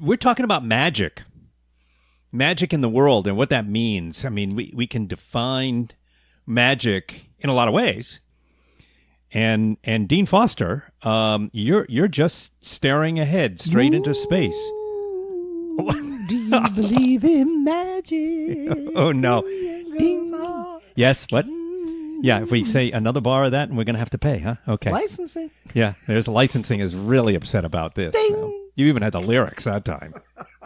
we're talking about magic in the world and what that means. I mean, we can define magic in a lot of ways. And Dean Foster, you're just staring ahead straight into space. Do you believe in magic? Oh no! Yes, what? Yeah, if we say another bar of that, and we're going to have to pay, huh? Okay. Licensing. Yeah, there's licensing is really upset about this. So you even had the lyrics that time,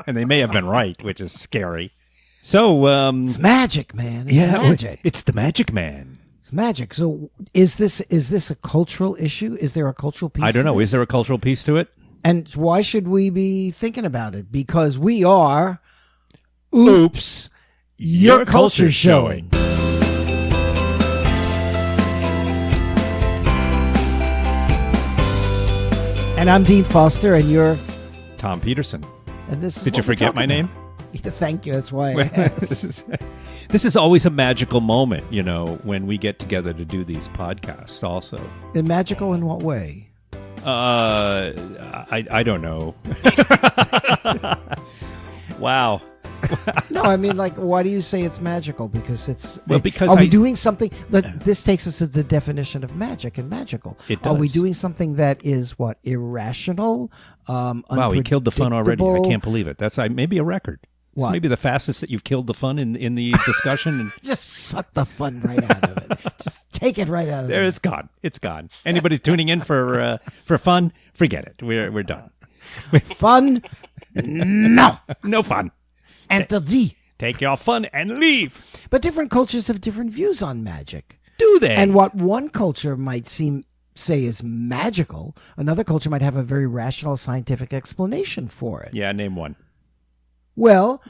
and they may have been right, which is scary. So it's magic, man. It's magic. It's the Magic Man. It's magic. So is this a cultural issue? Is there a cultural piece? I don't know. To this? Is there a cultural piece to it? And why should we be thinking about it? Because we are. Oops, your culture showing. And I'm Dean Foster, and you're Tom Peterson. And this is Did you forget my name? Yeah, thank you. That's why I asked. This is always a magical moment, when we get together to do these podcasts. Also, And magical in what way? I don't know. Wow. No, I mean, why do you say it's magical? Because it's because are we doing something? This takes us to the definition of magic and magical. It does. Are we doing something that is what, irrational? Wow, he killed the fun already. I can't believe it. That's maybe a record. It's What? maybe the fastest that you've killed the fun in the discussion. And Just suck the fun right out of it. Just take it right out of there, it. it's gone. It's gone. Anybody tuning in for fun? Forget it. We're done. Fun? No. No fun. Interdit. Take your fun and leave. But different cultures have different views on magic. Do they? And what one culture might say is magical, another culture might have a very rational scientific explanation for it. Yeah, name one. Well,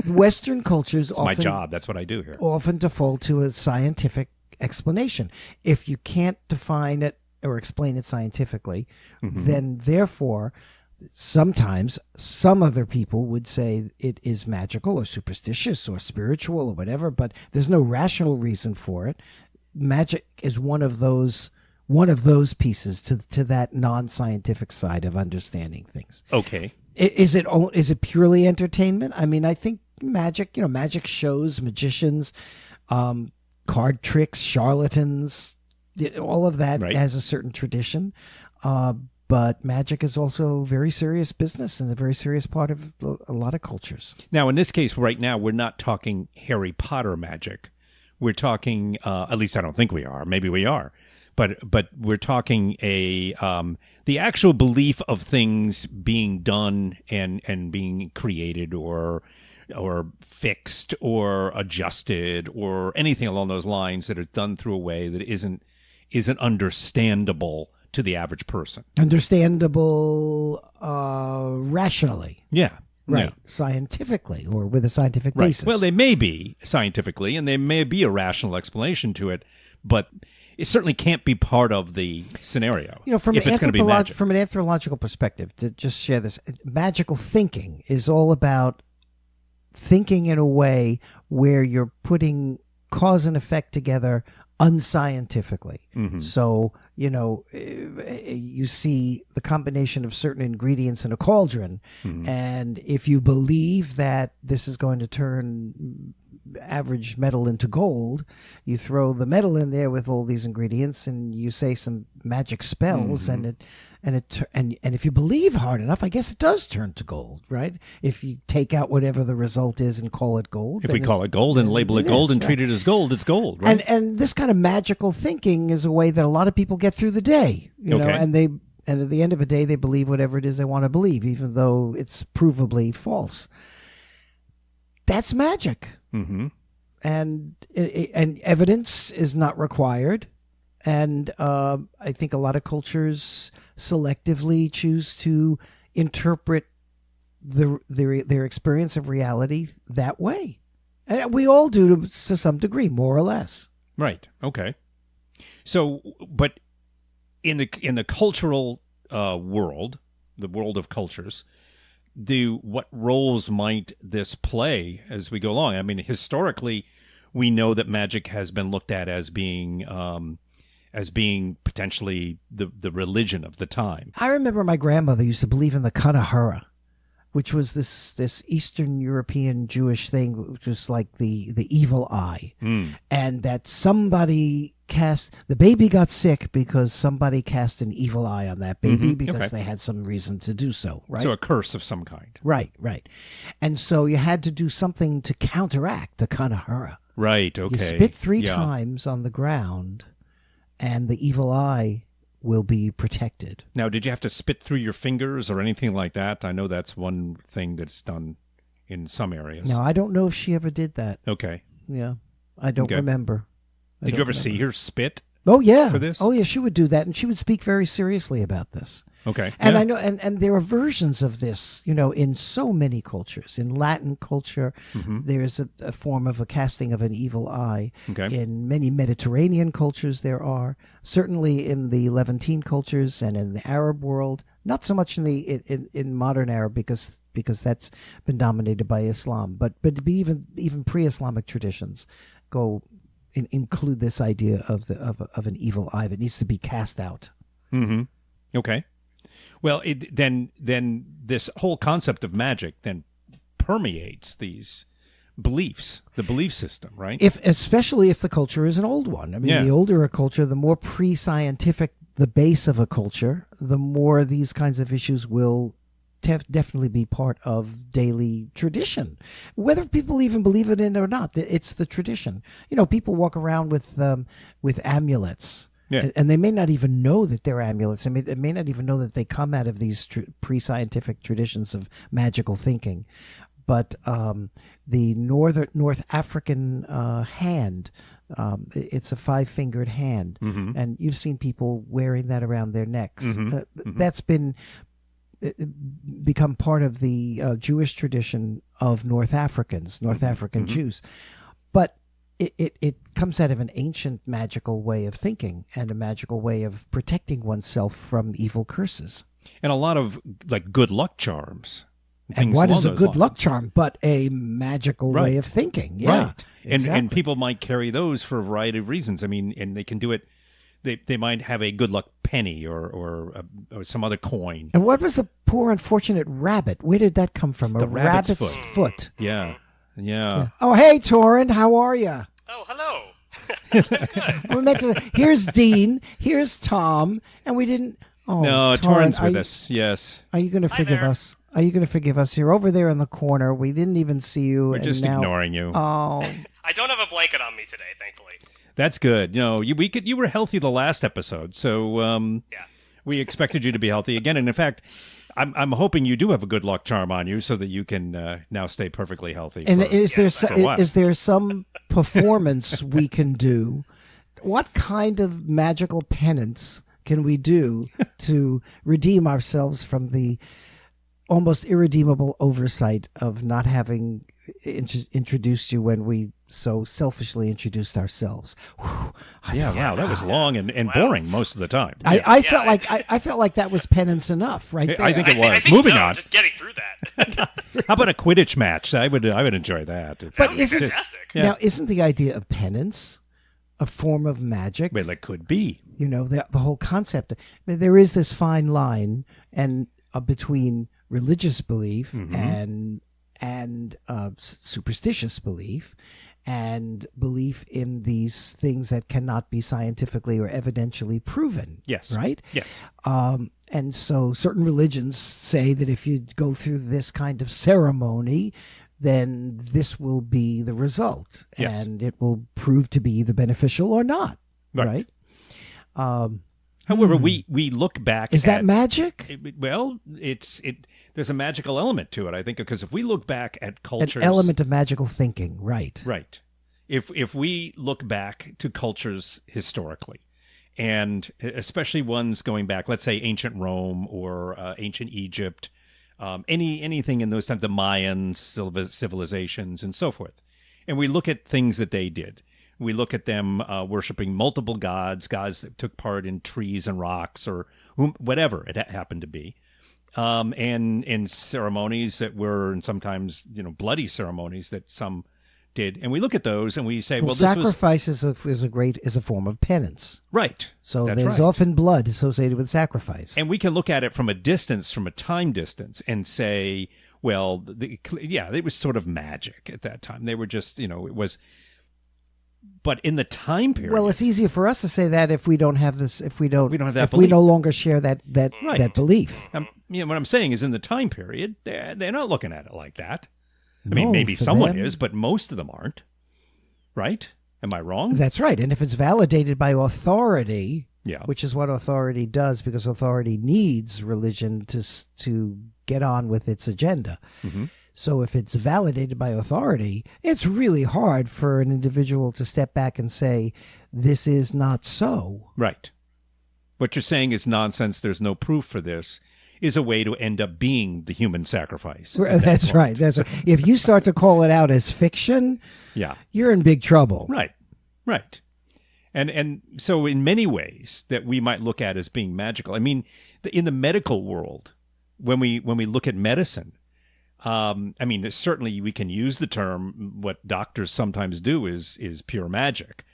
Western cultures It's my job. That's what I do here. often default to a scientific explanation. If you can't define it or explain it scientifically, then therefore sometimes some other people would say it is magical or superstitious or spiritual or whatever, but there's no rational reason for it. Magic is one of those pieces to that non-scientific side of understanding things. Okay. Is it purely entertainment? I mean, I think magic shows, magicians, card tricks, charlatans, all of that has a certain tradition. But magic is also very serious business and a very serious part of a lot of cultures. Now, in this case, right now, we're not talking Harry Potter magic. We're talking, at least I don't think we are. Maybe we are. But we're talking the actual belief of things being done and being created or fixed or adjusted or anything along those lines that are done through a way that isn't understandable to the average person. Understandable rationally. Yeah. Right. Yeah. Scientifically or with a scientific Right. basis. Well, they may be scientifically and there may be a rational explanation to it, but it certainly can't be part of the scenario. From if it's going to be magic. From an anthropological perspective, to just share this, magical thinking is all about thinking in a way where you're putting cause and effect together unscientifically. So, you see the combination of certain ingredients in a cauldron, and if you believe that this is going to turn average metal into gold, you throw the metal in there with all these ingredients and you say some magic spells, and if you believe hard enough, I guess it does turn to gold, right? If you take out whatever the result is and call it gold. If we call it gold and label it gold and treat it as gold, it's gold, right? And this kind of magical thinking is a way that a lot of people get through the day, you know, and at the end of the day, they believe whatever it is they want to believe, even though it's provably false. That's magic. And evidence is not required. And I think a lot of cultures selectively choose to interpret their experience of reality that way. And we all do to some degree, more or less. Right. Okay. So, but in the cultural world, the world of cultures, what roles might this play as we go along? I mean, historically, we know that magic has been looked at as being potentially the religion of the time. I remember my grandmother used to believe in the Kanahara. which was this Eastern European Jewish thing, which was like the evil eye, and that somebody the baby got sick because somebody cast an evil eye on that baby because they had some reason to do so, right? So a curse of some kind. Right. And so you had to do something to counteract the kanahara. Right, okay. You spit 3 times on the ground, and the evil eye will be protected. Now, did you have to spit through your fingers or anything like that? I know that's one thing that's done in some areas. Now, I don't know if she ever did that. Okay. Yeah, I don't remember. Did you ever see her spit? Oh, yeah. For this? Oh, yeah, she would do that, and she would speak very seriously about this. Okay. And I know, and there are versions of this, in so many cultures. In Latin culture, there's a form of a casting of an evil eye. Okay. In many Mediterranean cultures, there are. Certainly in the Levantine cultures and in the Arab world. Not so much in modern Arab because that's been dominated by Islam. But even pre-Islamic traditions include this idea of an evil eye that needs to be cast out. Mm-hmm. Okay. Well, then this whole concept of magic then permeates these beliefs, the belief system, right? Especially if the culture is an old one. I mean, the older a culture, the more pre-scientific the base of a culture, the more these kinds of issues will definitely be part of daily tradition, whether people even believe it in or not. It's the tradition. People walk around with amulets. Yeah. And they may not even know that they're amulets. I mean, they may not even know that they come out of these pre-scientific traditions of magical thinking. But the North African hand, it's a 5-fingered hand, and you've seen people wearing that around their necks. That's become part of the Jewish tradition of North African Jews. But it comes out of an ancient magical way of thinking and a magical way of protecting oneself from evil curses. And a lot of good luck charms. And what is a good luck charm but a magical way of thinking? Yeah, right. And people might carry those for a variety of reasons. I mean, and they can do it. They might have a good luck penny or some other coin. And what was the poor unfortunate rabbit? Where did that come from? The rabbit's foot. Yeah. Oh, hey, Torrin, how are you? Oh, hello. Good. Here's Dean. Here's Tom, and we didn't. Oh, no, Torrin's with us. Yes. Are you going to forgive us? Are you going to forgive us? You're over there in the corner. We didn't even see you. We're just ignoring you. Oh. I don't have a blanket on me today, thankfully. That's good. You were healthy the last episode, so we expected you to be healthy again. And in fact, I'm hoping you do have a good luck charm on you so that you can now stay perfectly healthy. And is there some performance we can do? What kind of magical penance can we do to redeem ourselves from the almost irredeemable oversight of not having introduced you when we so selfishly introduced ourselves? Wow, that was long and boring most of the time. I felt like that was penance enough, right there. I think it was. I think Moving so. on. Just getting through that. How about a Quidditch match? I would enjoy that. That would be fantastic. Now, isn't the idea of penance a form of magic? Well, it could be. The whole concept. I mean, there is this fine line between religious belief and superstitious belief and belief in these things that cannot be scientifically or evidentially proven. Yes. Right? Yes. And so certain religions say that if you go through this kind of ceremony, then this will be the result. Yes. And it will prove to be either beneficial or not. Right? However, we look back. Is that magic? There's a magical element to it, I think, because if we look back at cultures, an element of magical thinking, right? Right. If we look back to cultures historically, and especially ones going back, let's say ancient Rome or ancient Egypt, anything in those times, the Mayan civilizations and so forth, and we look at things that they did. We look at them worshiping multiple gods that took part in trees and rocks or whatever it happened to be, and in ceremonies that were, and sometimes bloody ceremonies that some did. And we look at those and we say, well, sacrifice is a form of penance, right? So there's often blood associated with sacrifice, and we can look at it from a time distance, and say, well, it was sort of magic at that time. They were just, it was. But in the time period, well, it's easier for us to say that if we don't have this, if we don't have that, if belief. we no longer share that belief. What I'm saying is, in the time period, they're not looking at it like that. I mean, maybe someone is, but most of them aren't. Right? Am I wrong? That's right. And if it's validated by authority, yeah, which is what authority does, because authority needs religion to get on with its agenda. Mm-hmm. So if it's validated by authority, it's really hard for an individual to step back and say, this is not so. Right. What you're saying is nonsense. There's no proof for this is a way to end up being the human sacrifice. That's right. If you start to call it out as fiction, you're in big trouble. Right. Right. And so in many ways that we might look at as being magical. I mean, in the medical world, when we look at medicine, I mean, certainly we can use the term. What doctors sometimes do is pure magic,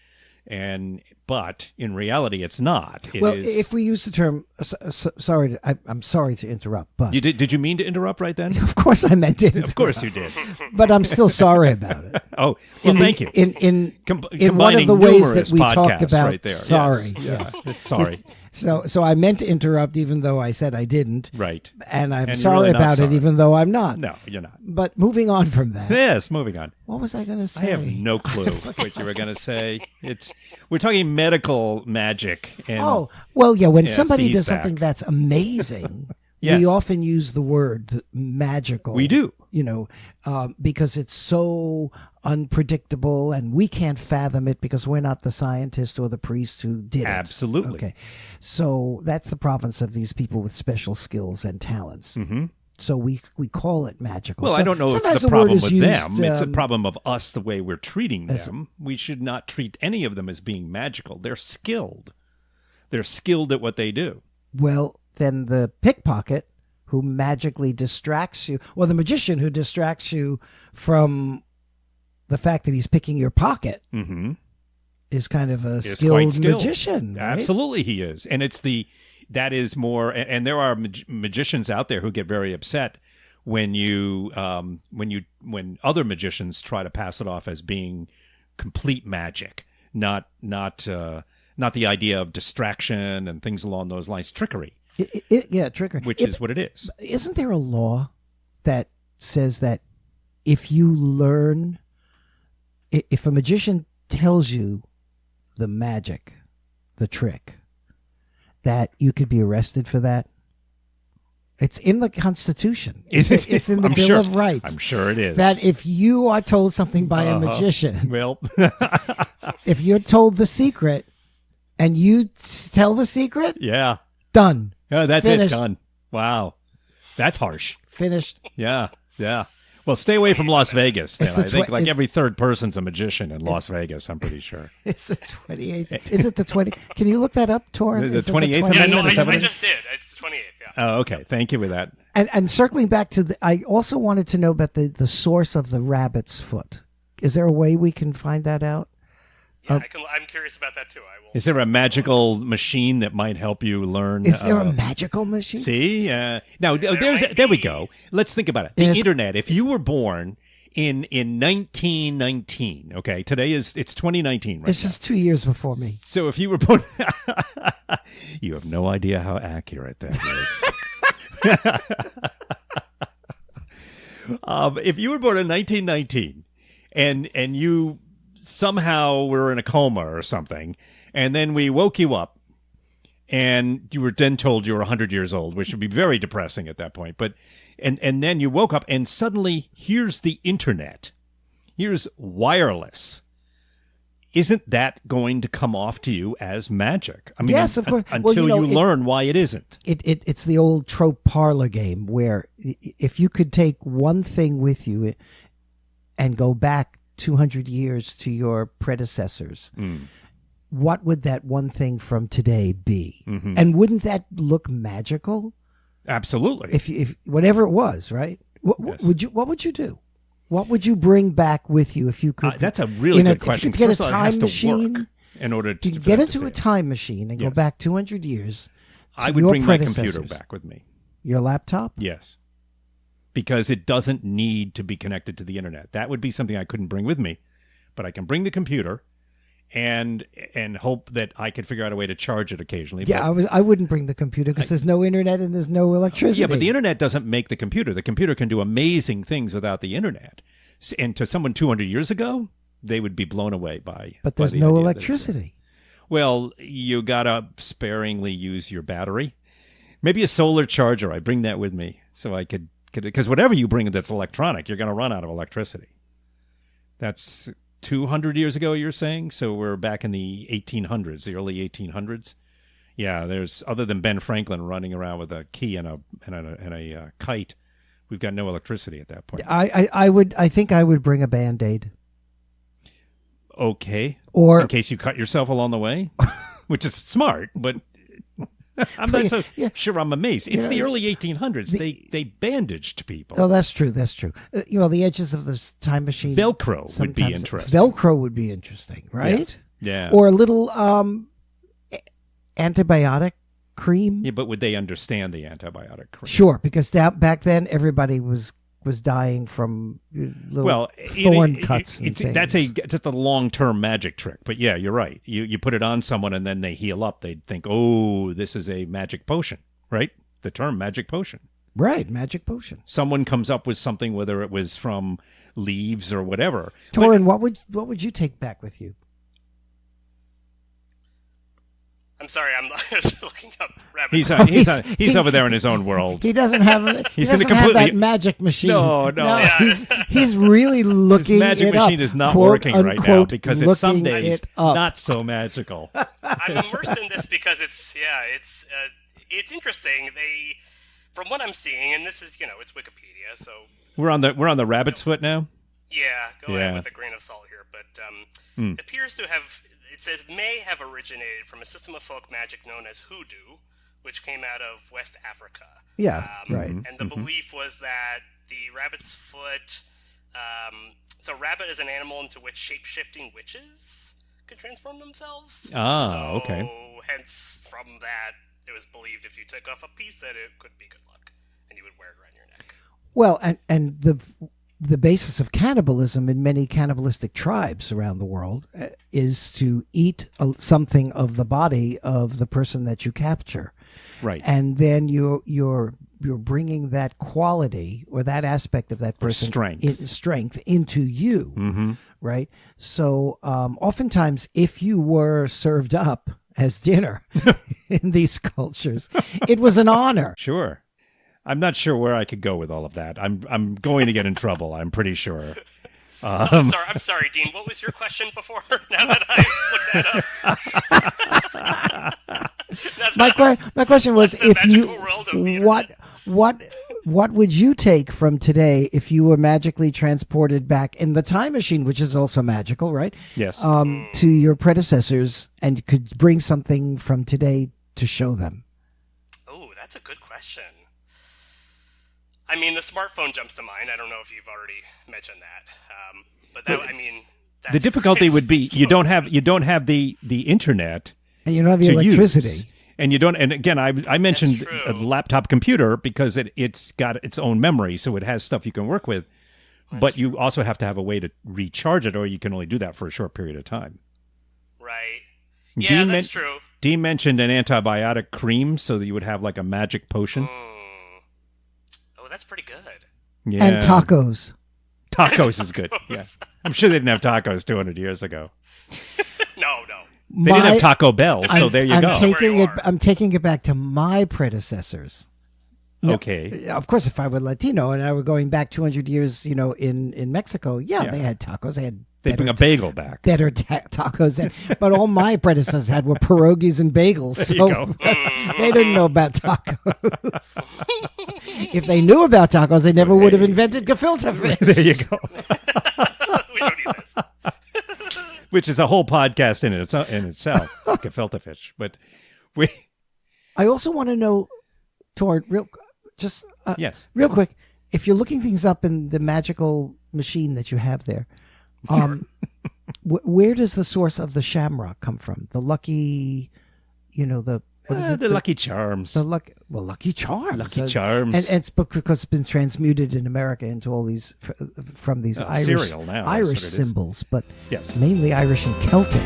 but in reality, it's not. If we use the term, sorry, I'm sorry to interrupt, but did you mean to interrupt right then? Of course, I meant to. Of course, you did. But I'm still sorry about it. Oh, well, thank you. In one of the ways that we talked about, right there. Sorry, yes. Sorry. So I meant to interrupt, even though I said I didn't. Right. And I'm sorry about it, even though I'm not. No, you're not. But moving on from that. Yes, moving on. What was I going to say? I have no clue what you were going to say. We're talking medical magic. And, when somebody does something that's amazing, yes. we often use the word magical. We do. Because it's so unpredictable and we can't fathom it because we're not the scientist or the priest who did it. Absolutely. Okay. So that's the province of these people with special skills and talents. Mm-hmm. So we call it magical. Well, so, I don't know if it's a problem with them. It's a problem of us, the way we're treating them. We should not treat any of them as being magical. They're skilled. They're skilled at what they do. Well, then the pickpocket who magically distracts you, or the magician who distracts you from the fact that he's picking your pocket, is kind of a skilled magician. Right? Absolutely, he is, and that is more. And there are magicians out there who get very upset when other magicians try to pass it off as being complete magic, not the idea of distraction and things along those lines, trickery. Trickery. Which is what it is. Isn't there a law that says that if you learn, if a magician tells you the magic, the trick, that you could be arrested for that? It's in the Constitution. Is it? It's in the Bill of Rights. I'm sure it is. That if you are told something by a magician, if you're told the secret and you tell the secret, done. Yeah, that's Finished. it. Done. Wow. That's harsh. Finished. Yeah. Well, stay away from Las Vegas. Then. I think every third person's a magician in Las Vegas, I'm pretty sure. It's the 28th. Is it the 20th? Can you look that up, Torrin? The 28th? Yeah, no, I just did. It's the 28th, yeah. Oh, okay. Thank you for that. And circling back to I also wanted to know about the source of the rabbit's foot. Is there a way we can find that out? Yeah, I'm curious about that too. I will. Is there a magical machine that might help you learn? Is there a magical machine? See, now there we go. Let's think about it. The internet. If you were born in 1919, okay, it's 2019. Right it's just 2 years before me. So if you were born, you have no idea how accurate that is. If you were born in 1919, and you somehow were in a coma or something, and then we woke you up, and you were then told you were 100 years old, which would be very depressing at that point. But and then you woke up, and suddenly here's the internet, here's wireless. Isn't that going to come off to you as magic? I mean, yes, of course. Until you learn why it isn't. It's the old trope parlor game where if you could take one thing with you and go back 200 years to your predecessors, what would that one thing from today be? Mm-hmm. And wouldn't that look magical? Absolutely. If whatever it was, right? What would you do? What would you bring back with you if you could? That's a really good question. If you could get a time machine, in order to get into a time machine and go back 200 years. I would bring my computer back with me. Your laptop? Yes. because it doesn't need to be connected to the internet. That would be something I couldn't bring with me, but I can bring the computer and hope that I could figure out a way to charge it occasionally. Yeah, I wouldn't bring the computer because there's no internet and there's no electricity. Yeah, but the internet doesn't make the computer. The computer can do amazing things without the internet. And to someone 200 years ago, they would be blown away by. But there's by the no idea electricity. Well, you gotta sparingly use your battery. Maybe a solar charger. I bring that with me so I could because whatever you bring that's electronic, you're going to run out of electricity. That's 200 years ago, you're saying? So we're back in the 1800s, the early 1800s. Yeah, there's other than Ben Franklin running around with a key and a kite, we've got no electricity at that point. I think I would bring a Band-Aid. Okay. Or in case you cut yourself along the way, which is smart, but I'm not so sure I'm amazed. It's the early 1800s. They bandaged people. Oh, that's true. That's true. The edges of this time machine. Velcro would be interesting. Velcro would be interesting, right? Yeah. Or a little antibiotic cream. Yeah, but would they understand the antibiotic cream? Sure, because back then everybody was dying from little thorn cuts and things. That's just a long-term magic trick. But yeah, you're right. You put it on someone and then they heal up. They'd think, oh, this is a magic potion, right? The term magic potion. Right, magic potion. Someone comes up with something, whether it was from leaves or whatever. Torin, what would you take back with you? I'm sorry, I'm just looking up rabbits. He's over there in his own world. He doesn't have that magic machine. No. Yeah. He's really looking his magic machine is not working right now because it's some days not so magical. I'm immersed in this because it's interesting. From what I'm seeing, and this is it's Wikipedia, so we're on the rabbit's foot now. Yeah, go ahead with a grain of salt here, but it appears to have. It says may have originated from a system of folk magic known as hoodoo, which came out of West Africa. Yeah, right. And the belief was that the rabbit's foot. So, rabbit is an animal into which shape-shifting witches could transform themselves. Okay. Hence, from that, it was believed if you took off a piece that it could be good luck, and you would wear it around your neck. Well, and the basis of cannibalism in many cannibalistic tribes around the world is to eat something of the body of the person that you capture. Right. And then you're bringing that quality or that aspect of that person strength into you. Mm-hmm. Right. So oftentimes if you were served up as dinner in these cultures, it was an honor. Sure. I'm not sure where I could go with all of that. I'm going to get in trouble. I'm pretty sure. I'm sorry, Dean. What was your question before? Now that I looked that up. My question was, what would you take from today if you were magically transported back in the time machine, which is also magical, right? Yes. To your predecessors and could bring something from today to show them. Oh, that's a good question. I mean, the smartphone jumps to mind. I don't know if you've already mentioned that, but that's the difficulty would be you don't have the internet, and you don't have the electricity, use. And you don't. And again, I mentioned a laptop computer because it's got its own memory, so it has stuff you can work with. But you also have to have a way to recharge it, or you can only do that for a short period of time. Right. Yeah, that's true. Dean mentioned an antibiotic cream, so that you would have like a magic potion. That's pretty good. Yeah. And tacos. Tacos is good. Yeah. I'm sure they didn't have tacos 200 years ago. No. They didn't have Taco Bell, so there you go. I'm taking it back to my predecessors. Okay. Of course, if I were Latino and I were going back 200 years, in Mexico, they had tacos. They bring a bagel back. Better tacos. But all my predecessors had were pierogies and bagels. There you go. They didn't know about tacos. If they knew about tacos, they never would have invented gefilte fish. There you go. We don't need this. Which is a whole podcast in itself, gefilte fish. But I also want to know, Tor, real quick, if you're looking things up in the magical machine that you have there, where does the source of the shamrock come from? The lucky, What is it? The Lucky Charms. Lucky Charms. Lucky Charms. And it's because it's been transmuted in America into all these from these Irish cereal now, Irish that's what it is. symbols, but Yes. mainly Irish and Celtic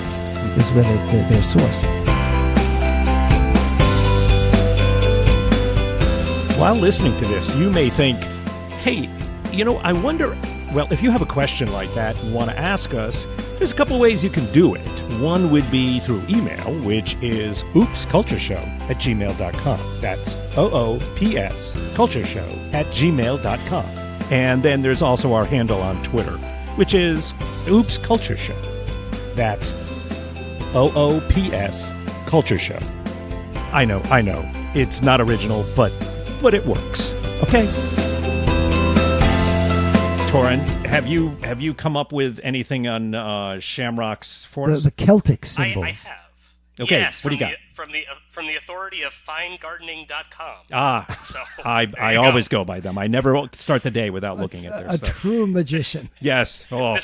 is where their source. While listening to this, you may think, hey, I wonder, well, if you have a question like that and want to ask us, there's a couple ways you can do it. One would be through email, which is oopscultureshow@gmail.com. That's OOPS cultureshow@gmail.com. And then there's also our handle on Twitter, which is Oops Culture Show. That's OOPS Culture Show. I know. It's not original, but it works. Okay. Torin, have you come up with anything on Shamrocks for us? The Celtic symbols. I have. Okay, Yes, what do you got? From the authority of finegardening.com. So I you always go by them. I never start the day without looking at A their stuff. true magician. Yes. Oh.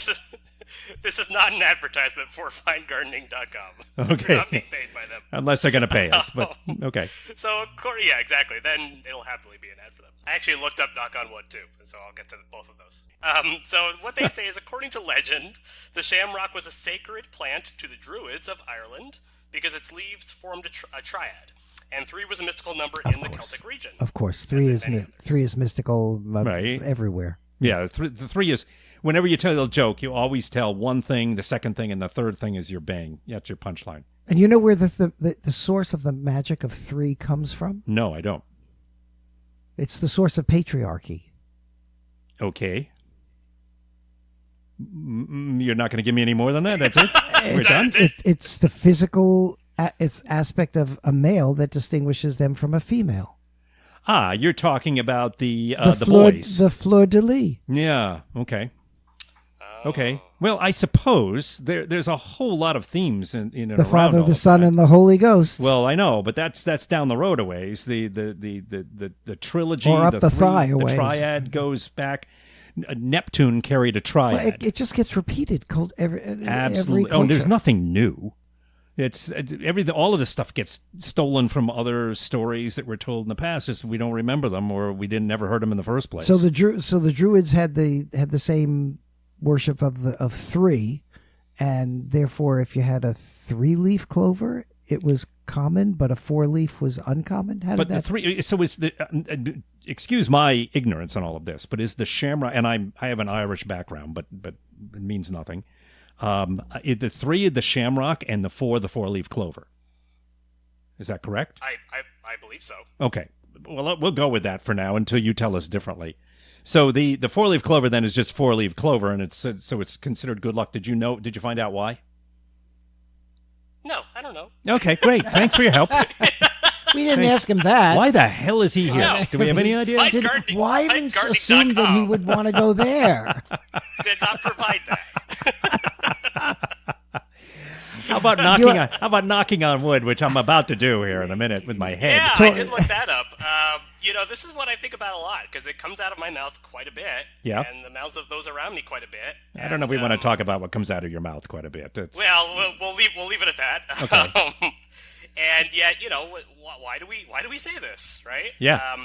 This is not an advertisement for finegardening.com. Okay. We're not being paid by them. Unless they're going to pay us, but okay. So, yeah, exactly. Then it'll happily be an ad for them. I actually looked up knock on wood, too, so I'll get to both of those. So what they say is, according to legend, the shamrock was a sacred plant to the Druids of Ireland because its leaves formed a triad. And 3 was a mystical number in the Celtic region. Of course, three is mystical Right. everywhere. Yeah, the 3 is, whenever you tell a joke, you always tell one thing, the second thing, and the third thing is your bang. That's your punchline. And you know where the source of the magic of 3 comes from? No, I don't. It's the source of patriarchy. Okay. You're not going to give me any more than that? That's it? We're done? It's the physical aspect of a male that distinguishes them from a female. You're talking about the fleur, boys. The fleur de lis. Yeah, okay. Okay. Well, I suppose there's a whole lot of themes in and The around Father, all the of Son, that. and the Holy Ghost. Well, I know, but that's down the road a ways. The trilogy, Or up the thigh a the ways. triad goes back. Neptune carried a triad. Well, it just gets repeated. Absolutely. Every Oh, there's culture. nothing new. It's all of this stuff gets stolen from other stories that were told in the past. Just we don't remember them, or we never heard them in the first place. So the Druids had the same worship of 3, and therefore, if you had a 3-leaf clover, it was common, but a 4-leaf was uncommon. But the 3. So is the. Excuse my ignorance on all of this, but is the shamrock? And I have an Irish background, but it means nothing. The 3 the shamrock and the 4 the 4-leaf clover. Is that correct? I believe so. Okay. Well, we'll go with that for now until you tell us differently. So the 4-leaf clover then is just 4-leaf clover, and it's considered good luck. Did you find out why? No, I don't know. Okay, great. Thanks for your help. We didn't ask him that. Why the hell is he here? No. Do we have any idea? Fine gardening- Why even finegardening.com. assume that he would want to go there? Did not provide that. How about knocking on wood, which I'm about to do here in a minute with my head? Yeah, I did look that up. This is what I think about a lot because it comes out of my mouth quite a bit. Yeah. And the mouths of those around me quite a bit. I don't know if we want to talk about what comes out of your mouth quite a bit. Well, we'll leave it at that. Okay. And yet, why do we say this, right? Yeah.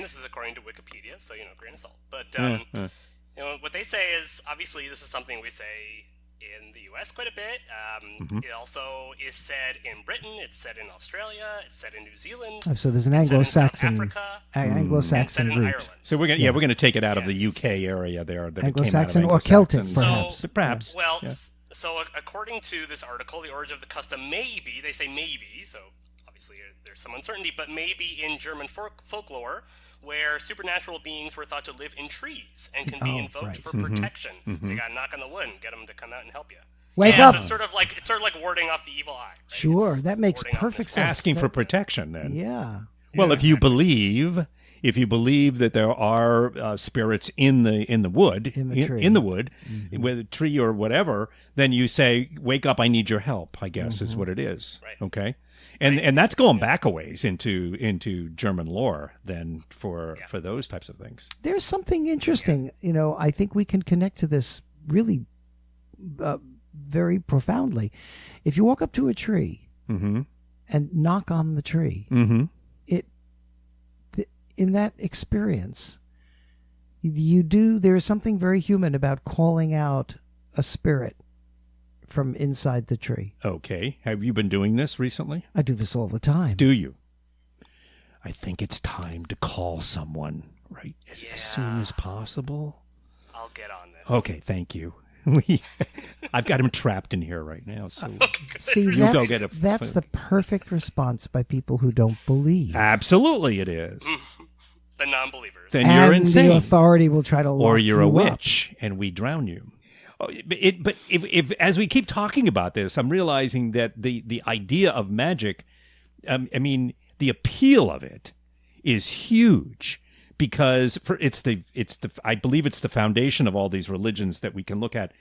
This is according to Wikipedia, so grain of salt. But what they say is obviously this is something we say in the U.S. quite a bit. It also is said in Britain. It's said in Australia. It's said in New Zealand. So there's an it's said in Anglo-Saxon, South Africa, Anglo-Saxon and said in root. Ireland. So we're gonna take it out of the UK area there. That Anglo-Saxon it came out of or Celtic, Anglo-Saxon. perhaps. Perhaps. Well, Yeah. so according to this article, the origin of the custom they say maybe, so obviously there's some uncertainty, but maybe in German folklore, where supernatural beings were thought to live in trees and can be invoked right. for protection. So you gotta knock on the wood and get them to come out and help you. Wake Yeah, up. so it's sort of like warding off the evil eye. Right? Sure, It's that makes warding off perfect this- sense. Asking for protection then. Yeah. Well, if you believe that there are spirits in the wood, In the tree. in the wood, with a tree or whatever, then you say, "Wake up! I need your help." I guess is what it is. Right. Okay, and that's going back a ways into German lore then for those types of things. There's something interesting. I think we can connect to this really very profoundly. If you walk up to a tree Mm-hmm. and knock on the tree. Mm-hmm. In that experience, there is something very human about calling out a spirit from inside the tree. Okay. Have you been doing this recently? I do this all the time. Do you? I think it's time to call someone, right? As soon as possible. I'll get on this. Okay, thank you. I've got him trapped in here right now. So See, You go get that's the perfect response by people who don't believe. absolutely it is. The non-believers. Then you're And insane. the authority will try to lock Or you're you a up. witch and we drown you. But if as we keep talking about this, I'm realizing that the idea of magic, I mean, the appeal of it is huge because I believe it's the foundation of all these religions that we can look at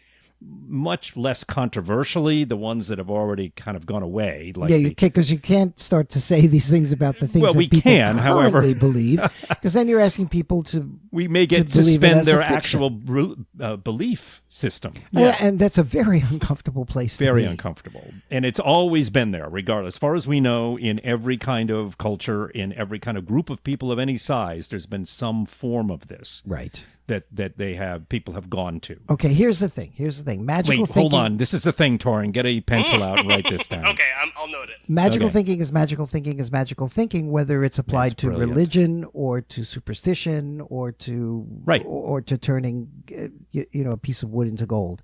much less controversially, the ones that have already kind of gone away. Like because you can't start to say these things about the things Well, that we people can, however. currently believe, because then you're asking people to we may get to believe it suspend as a their fiction. actual belief system. And that's a very uncomfortable place to Very be. uncomfortable. And it's always been there, regardless. As far as we know, in every kind of culture, in every kind of group of people of any size, there's been some form of this Right. that people have gone to. Okay, here's the thing. Magical Wait, thinking. hold on. This is the thing, Torin. Get a pencil out and write this down. Okay, I'll note it. Magical Okay. thinking is magical thinking is magical thinking, whether it's applied That's to brilliant. religion or to superstition or to Right. or to turning a piece of wood into gold.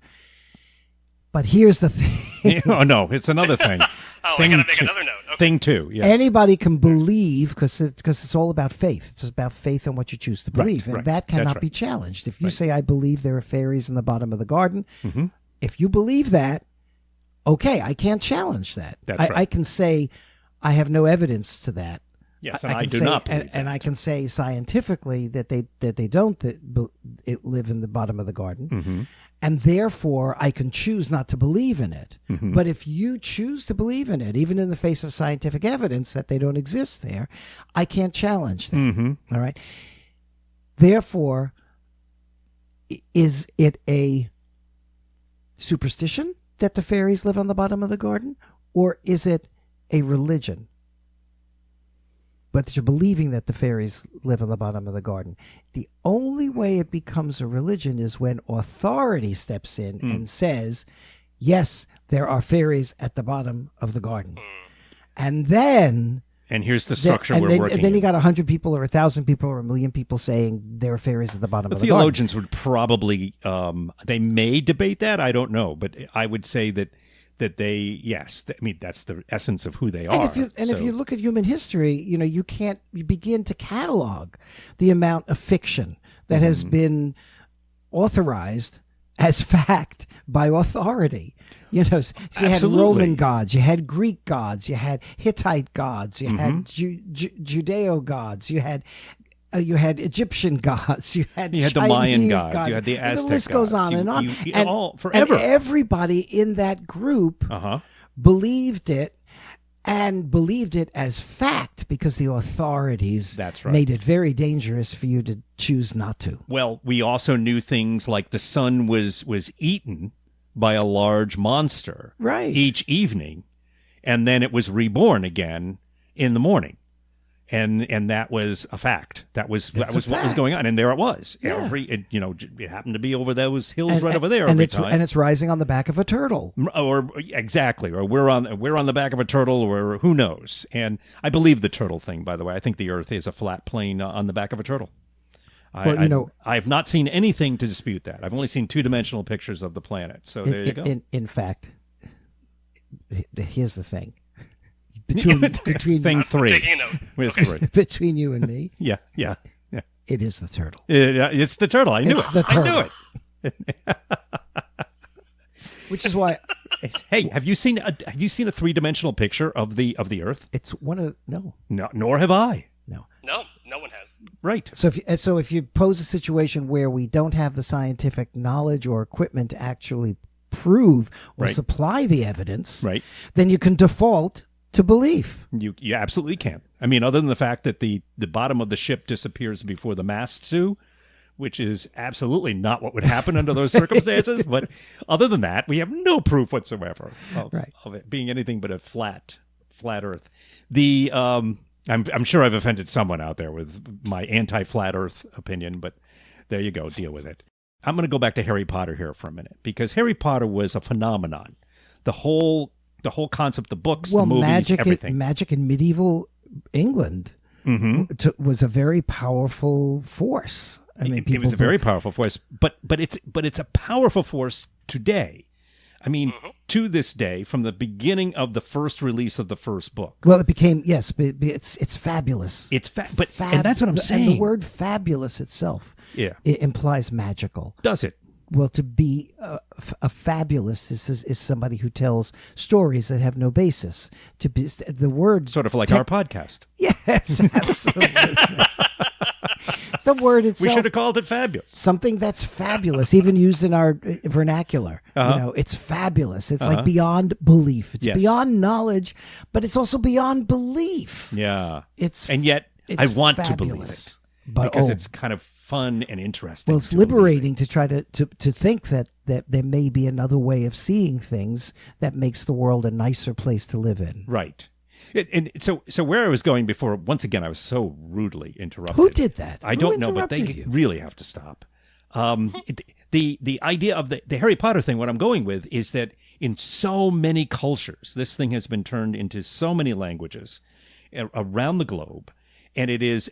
But here's the thing. Oh, no. It's another thing. Oh, I Thing gotta make two. another note. Okay. Thing two. Yes. Anybody can believe because it's all about faith. It's about faith and what you choose to believe, and right. that That's cannot right. be challenged. If you Right. say, "I believe there are fairies in the bottom of the garden," Mhm. if you believe that, okay, I can't challenge that. That's I right. can say, "I have no evidence to that." Yes, and I can do say, not believe and that. I can say scientifically that they don't live in the bottom of the garden. Mm-hmm. And therefore, I can choose not to believe in it. Mm-hmm. But if you choose to believe in it, even in the face of scientific evidence that they don't exist there, I can't challenge that. Mm-hmm. All right. Therefore, is it a superstition that the fairies live on the bottom of the garden? Or is it a religion? But you're believing that the fairies live on the bottom of the garden. The only way it becomes a religion is when authority steps in and says, yes, there are fairies at the bottom of the garden. And then... And here's the structure we're working And then in. you got 100 people or 1,000 people or 1,000,000 people saying there are fairies at the bottom The of the garden. theologians would probably, they may debate that. I don't know. But I would say that that's the essence of who they are. And if you look at human history, you begin to catalog the amount of fiction that has been authorized as fact by authority. So you had Absolutely. Roman gods, you had Greek gods, you had Hittite gods, you had Judeo gods, you had Egyptian gods, you had the Chinese Mayan gods, you had the and Aztec the list goes gods. on and on. You and all forever. And everybody in that group Uh-huh. believed it and believed it as fact because the authorities That's right. made it very dangerous for you to choose not to. Well, we also knew things like the sun was eaten by a large monster Right. each evening, and then it was reborn again in the morning. And that was a fact. That was That's what a was fact. going on, and there it was. Yeah. It happened to be over those hills And- right over there and every it's, time. And it's rising on the back of a turtle. Or exactly, or we're on the back of a turtle, or who knows. And I believe the turtle thing, by the way. I think the Earth is a flat plane on the back of a turtle. Well, I have not seen anything to dispute that. I've only seen two-dimensional pictures of the planet. So there you go. In fact, here's the thing. Between Thing three. Taking a note. With Okay. three. between you and me, Yeah. it is the turtle. It's the turtle. I knew It's it. the I knew turtle. it. Which is why Hey, have you seen a three-dimensional picture of the Earth? it's one of no. No, nor have I. No, no one has. Right. So if you pose a situation where we don't have the scientific knowledge or equipment to actually prove or Right. supply the evidence, Right. then you can default to belief. You absolutely can. I mean, other than the fact that the bottom of the ship disappears before the masts do, which is absolutely not what would happen under those circumstances. But other than that, we have no proof whatsoever Right. of it being anything but a flat flat Earth. I'm sure I've offended someone out there with my anti-flat Earth opinion, but there you go. Deal with it. I'm going to go back to Harry Potter here for a minute, because Harry Potter was a phenomenon. The whole concept, the books, the movies, everything. Magic in medieval England was a very powerful force. I mean, it was a very powerful force, but it's a powerful force today. I mean, to this day, from the beginning of the first release of the first book. Well, it became, yes, but it's fabulous. And that's what I'm saying. And the word fabulous itself, it implies magical. Does it? Well, to be a fabulist is somebody who tells stories that have no basis. To be the word, sort of like our podcast. Yes, absolutely. The word itself. We should have called it fabulous. Something that's fabulous, even used in our vernacular. It's fabulous. It's like beyond belief. It's beyond knowledge, but it's also beyond belief. Yeah. And yet, I want fabulous. To believe it. Because it's kind of fun and interesting. Well, it's liberating to try to think that there may be another way of seeing things that makes the world a nicer place to live in. Right. And so where I was going before, once again, I was so rudely interrupted. Who did that? I don't know, but they really have to stop. The idea of the Harry Potter thing, what I'm going with, is that in so many cultures, this thing has been turned into so many languages around the globe, and it is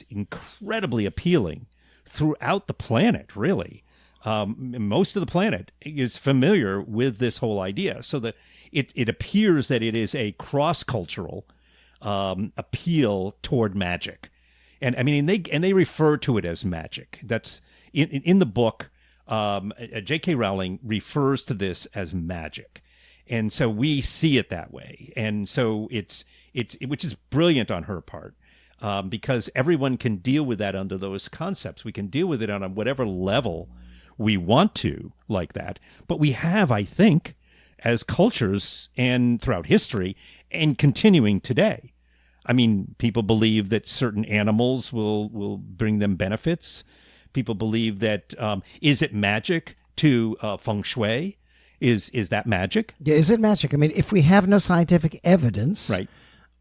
incredibly appealing throughout the planet, really. Most of the planet is familiar with this whole idea, so that it appears that it is a cross-cultural appeal toward magic, and I mean they refer to it as magic. That's in the book. J.K. Rowling refers to this as magic, and so we see it that way, and so it's which is brilliant on her part. Because everyone can deal with that under those concepts. We can deal with it on whatever level we want to, like that. But we have, I think, as cultures and throughout history and continuing today. I mean, people believe that certain animals will bring them benefits. People believe that, is it magic to feng shui? Is that magic? Yeah, is it magic? I mean, if we have no scientific evidence... Right.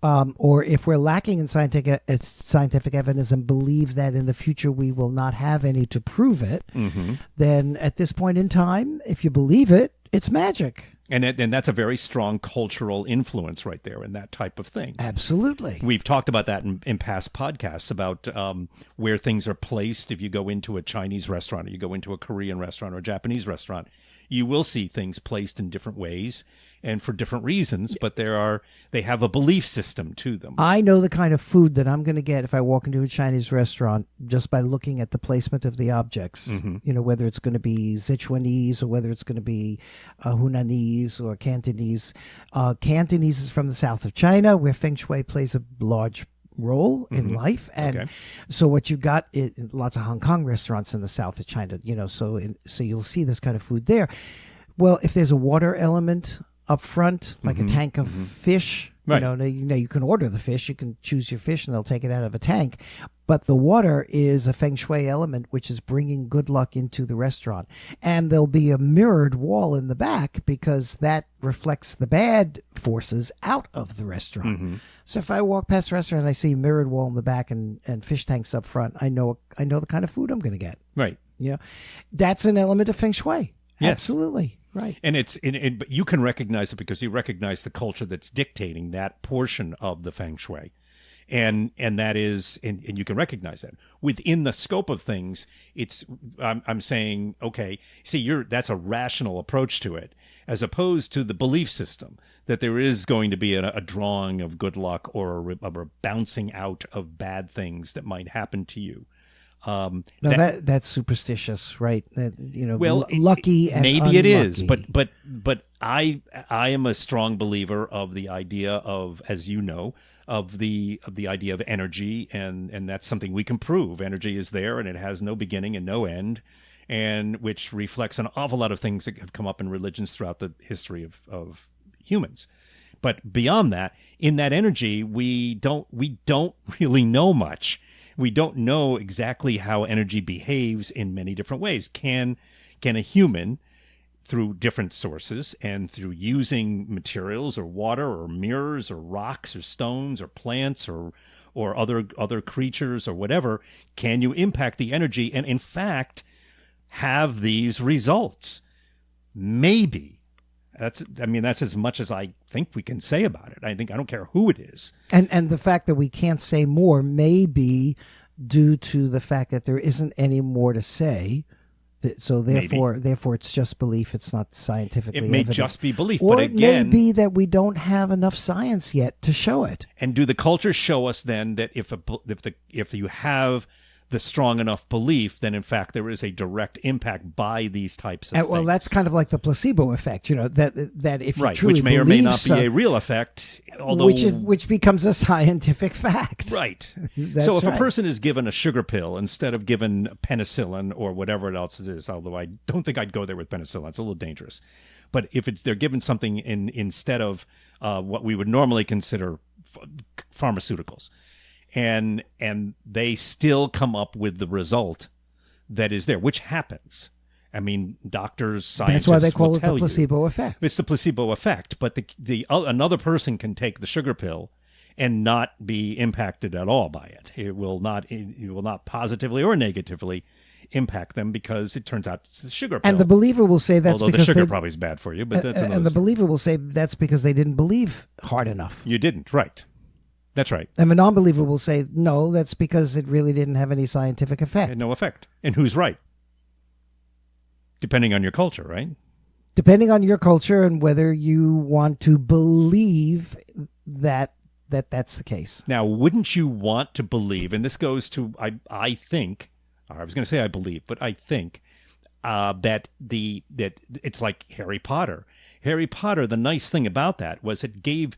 Or if we're lacking in scientific evidence and believe that in the future we will not have any to prove it, then at this point in time, if you believe it, it's magic. And that's a very strong cultural influence right there in that type of thing. Absolutely. We've talked about that in past podcasts about where things are placed. If you go into a Chinese restaurant, or you go into a Korean restaurant or a Japanese restaurant, you will see things placed in different ways and for different reasons, but they have a belief system to them. I know the kind of food that I'm going to get if I walk into a Chinese restaurant just by looking at the placement of the objects. You know, whether it's going to be Sichuanese or whether it's going to be Hunanese or Cantonese. Cantonese is from the south of China, where Feng Shui plays a large role in life, and so what you got lots of Hong Kong restaurants in the south of China, you know, so you'll see this kind of food there. Well, if there's a water element up front, like a tank of fish, you know, you can order the fish, you can choose your fish, and they'll take it out of a tank. But the water is a feng shui element, which is bringing good luck into the restaurant. And there'll be a mirrored wall in the back because that reflects the bad forces out of the restaurant. So if I walk past the restaurant and I see a mirrored wall in the back and fish tanks up front, I know the kind of food I'm going to get. Right. You know, that's an element of feng shui. Yes. Absolutely. Right. And but you can recognize it because you recognize the culture that's dictating that portion of the feng shui. And that is, and you can recognize that within the scope of things. I'm saying, okay, see, that's a rational approach to it, as opposed to the belief system that there is going to be a drawing of good luck or a bouncing out of bad things that might happen to you. That's superstitious, right? You know, well, lucky and maybe unlucky. It is, but I am a strong believer of the idea of, as you know, of the idea of energy, and that's something we can prove. Energy is there, and it has no beginning and no end, and which reflects an awful lot of things that have come up in religions throughout the history of humans. But beyond that, in that energy, we don't really know much. We don't know exactly how energy behaves in many different ways. Can a human through different sources and through using materials or water or mirrors or rocks or stones or plants or other creatures or whatever, can you impact the energy and in fact have these results? Maybe. That's as much as I think we can say about it. I don't care who it is. And the fact that we can't say more may be due to the fact that there isn't any more to say. So therefore it's just belief. It's not scientifically It may evidence. just be belief. Or but again, it may be that we don't have enough science yet to show it. And do the cultures show us then that if you have the strong enough belief, then in fact there is a direct impact by these types of things. Well, that's kind of like the placebo effect, that if you right, truly which may or may not be a some, real effect, although which becomes a scientific fact. Right. That's so if right. a person is given a sugar pill instead of given penicillin or whatever else it is, although I don't think I'd go there with penicillin, it's a little dangerous. But if they're given something instead of what we would normally consider pharmaceuticals, and they still come up with the result that is there, which happens. I mean, doctors, scientists. That's why they call it the you. placebo effect. It's the placebo effect, but another person can take the sugar pill and not be impacted at all by it. It will not positively or negatively impact them because it turns out it's the sugar pill. And the believer will say that's although because the sugar probably is bad for you, but that's another and the story. believer will say that's because they didn't believe hard enough. You didn't, right? That's right. And the non-believer will say, no, that's because it really didn't have any scientific effect. Had no effect. And who's right? Depending on your culture, right? Depending on your culture and whether you want to believe that that's the case. Now, wouldn't you want to believe, and this goes to, I think, or I was going to say I believe, but I think that it's like Harry Potter. Harry Potter, the nice thing about that was it gave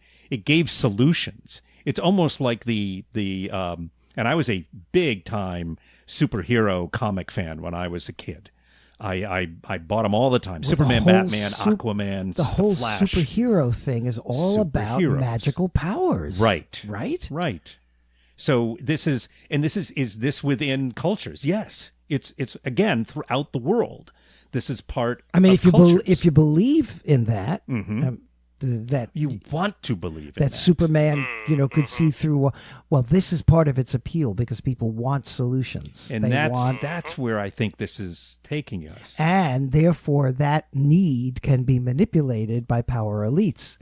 solutions. It's almost like the and I was a big time superhero comic fan when I was a kid. I bought them all the time. Well, Superman, Batman, Aquaman, the whole Flash. superhero thing is all about Superheroes. magical powers. Right. Right? So is this within cultures? Yes. It's again throughout the world. This is part I mean, of if you believe in that, that you want to believe in that Superman, could see through. Well, this is part of its appeal because people want solutions, and that's where I think this is taking us. And therefore, that need can be manipulated by power elites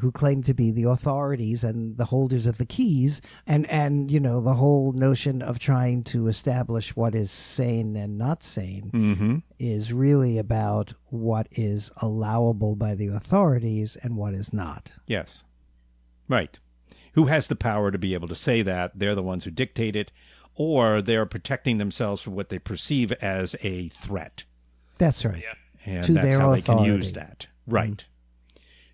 who claim to be the authorities and the holders of the keys, and the whole notion of trying to establish what is sane and not sane is really about what is allowable by the authorities and what is not. Yes. Right. Who has the power to be able to say that? They're the ones who dictate it, or they're protecting themselves from what they perceive as a threat. That's right. Yeah. And To that's their how they authority. can use that. Right.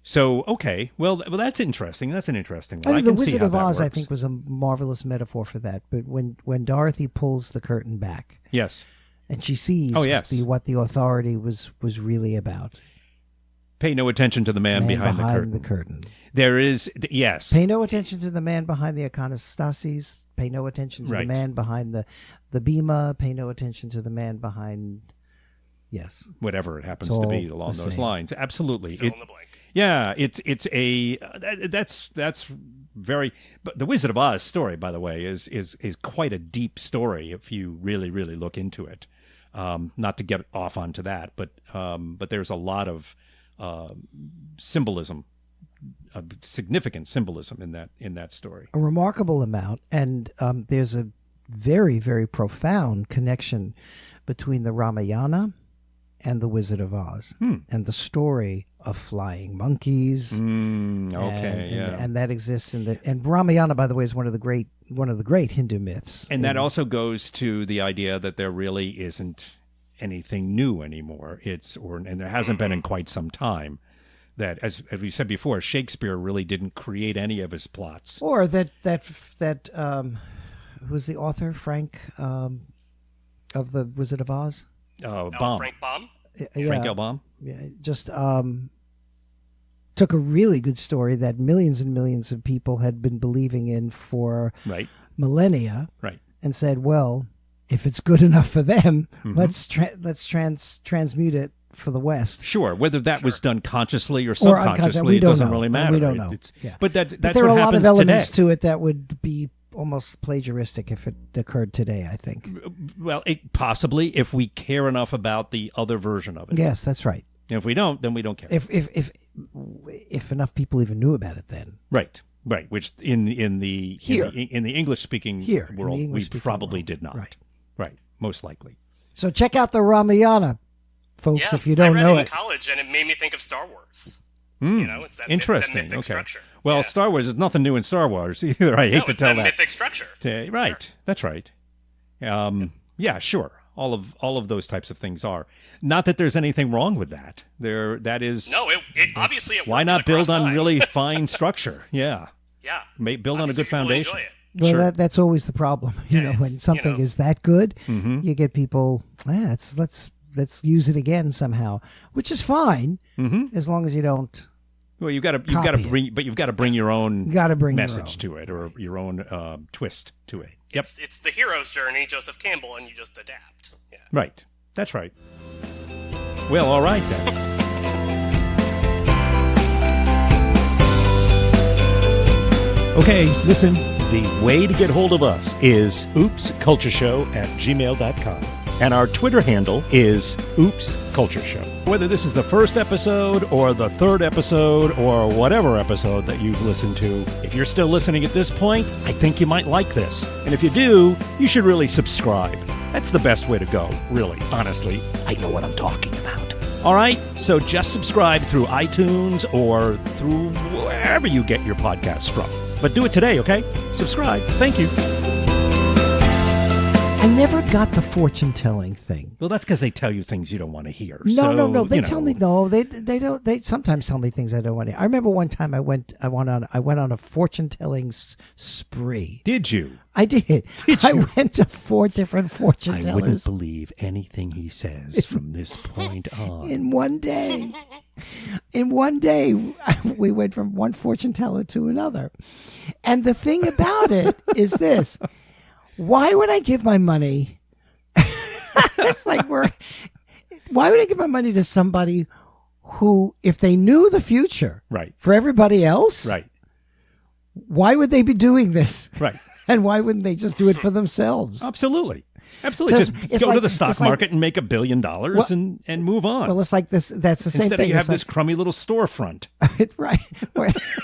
So, okay. Well, that's interesting. That's an interesting one. I I think can the see Wizard how of that Oz, I works. think, was a marvelous metaphor for that. But when Dorothy pulls the curtain back Yes. and she sees what the authority was really about. Pay no attention to the man behind the curtain. There is, yes. Pay no attention to the man behind the iconostases. Pay no attention to the man behind the bema. Pay no attention to the man behind, yes. Whatever it happens to be along those lines. Absolutely. Fill in the blank. Yeah, it's a that's very. But the Wizard of Oz story, by the way, is quite a deep story if you really really look into it. Not to get off onto that, but there's a lot of symbolism, significant symbolism in that story. A remarkable amount, and there's a very very profound connection between the Ramayana and the Wizard of Oz, and the story of flying monkeys. And that exists in and Ramayana, by the way, is one of the great Hindu myths. And that also goes to the idea that there really isn't anything new anymore. And there hasn't been in quite some time. That, as we said before, Shakespeare really didn't create any of his plots. Or that who was the author, Frank, of the Wizard of Oz? Baum. Frank Baum? Frank L. Baum? Yeah, just took a really good story that millions and millions of people had been believing in for millennia, and said, well, if it's good enough for them, let's transmute it for the West. Sure, whether that was done consciously or unconsciously, subconsciously, we it don't doesn't know. really matter. We don't know. Yeah. But that's But there what are a lot happens of elements today. to it that would be almost plagiaristic if it occurred today, I think. Well, possibly if we care enough about the other version of it. Yes, that's right. And if we don't, then we don't care. If enough people even knew about it then. Right. Which in the English speaking world we probably did not. Right. Most likely. So check out the Ramayana, folks, if you don't I read know it in it. college, and it made me think of Star Wars. It's that Interesting. that mythic Okay. structure. Well, Star Wars is nothing new in Star Wars either. I hate to it's tell that that. mythic structure. Right. Sure. That's right. Yeah, sure. All of those types of things are. Not that there's anything wrong with that. That is. No, it obviously it why works not build across on time. really fine structure? Yeah. Yeah. Build on a good Obviously, people foundation. enjoy it. Well, Sure. that's always the problem. When something is that good, you get people, let's use it again somehow, which is fine as long as you don't. Well, you've got to bring your own message to it or your own twist to it. Yep. It's the hero's journey, Joseph Campbell, and you just adapt. Yeah. Right. That's right. Well, all right then. Okay, listen, the way to get hold of us is oopscultureshow@gmail.com. And our Twitter handle is oopscultureshow. Whether this is the first episode or the third episode or whatever episode that you've listened to, if you're still listening at this point, I think you might like this. And if you do, you should really subscribe. That's the best way to go, really, honestly. I know what I'm talking about. All right, so just subscribe through iTunes or through wherever you get your podcasts from. But do it today, okay? Subscribe. Thank you. I never got the fortune-telling thing. Well, that's because they tell you things you don't want to hear. No. They tell me no. They don't. They sometimes tell me things I don't want to hear. I remember one time I went on a fortune-telling spree. Did you? I did. I went to 4 different fortune tellers. I wouldn't believe anything he says from this point on. In one day. We went from one fortune teller to another. And the thing about it is this. Why would I give my money? It's like why would I give my money to somebody who, if they knew the future Right. for everybody else, Right. why would they be doing this? Right. And why wouldn't they just do it for themselves? Absolutely. So Just it's go to like- the stock it's like- market and make $1 billion and move on. Well, it's like this. That's the same Instead thing. of you have It's like- this crummy little storefront. Right.